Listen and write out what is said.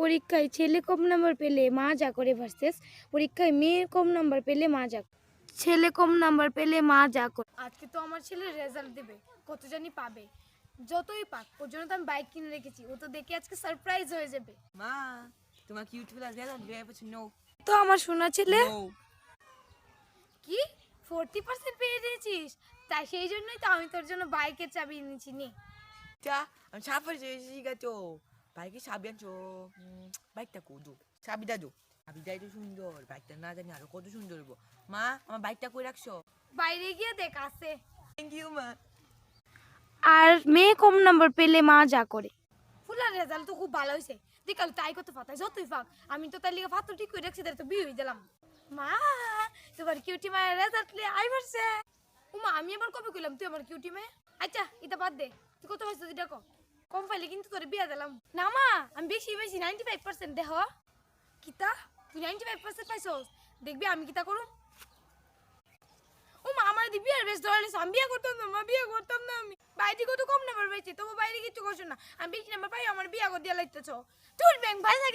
পরীক্ষায় ছেলে কম নাম্বার পেলে মা যা করে ভার্সেস পরীক্ষায় মেয়ে কম নাম্বার পেলে মা যা করে। ছেলে কম নাম্বার পেলে মা যা করে। আজকে তো আমার ছেলে রেজাল্ট দেবে, কত জানি পাবে। যতই পাক, ওর জন্য তো আমি বাইক কিনে রেখেছি, ও তো দেখে আজকে সারপ্রাইজ হয়ে যাবে। মা, তোমার কিউট ক্লাস রেজাল্ট বের হয়েছে? নো। তো আমার শোনা ছেলে নো। কি 40% পেয়ে দিয়েছিস? তাই সেই জন্যই তো আমি তোর জন্য বাইকের চাবি এনেছি নি। 자, 샤프를 제시가죠. বাইকে চাবি আনছো। বাইকটা কোদো, চাবিটা দো। চাবিটাই তো সুন্দর, বাইকটা না জানি আরো কত সুন্দর হইব। মা, আমার বাইকটা কই রাখছো? বাইরে গিয়ে দেখ আছে। থ্যাংক ইউ মা। আর মেয়ে কম নাম্বার পেলে মা যা করে। ফুলার রেজাল্ট তো খুব ভালো হয়েছে, দেখাল তাই কত ফাতাই যতই ফাক, আমি তো তার লিগে ফাতর ঠিক করে রাখছি, তাই তো বিয়ে হয়ে দিলাম। মা, তোমার কিউটি মায়ের রেজাল্ট লিয়ে আই পারছে। উমা, আমি আবার কবে কইলাম তুই আমার কিউটি মায়ে? আচ্ছা এটা বাদ দে, তুই কত পাইছিস এটা কম। কম পাইলে কিন্তু তোরে বিয়া দিলাম না। মা, আমি বেশি বেশি 95% দেহ। কিতা তুই 95% পাইছস? দেখবি আমি কিতা করুম। উমা, আমার দি বিয়ার বেশ ধরে নিছ, আমি বিয়া করতাম না মা, বিয়া করতাম না আমি। বাইরে কত কম নাম্বার পাইছি, তবু বাইরে কিছু করছো না। আমি বেশি নাম্বার পাই আমার বিয়া করে দিয়া লাগতেছ। তোর ব্যাংক ভাই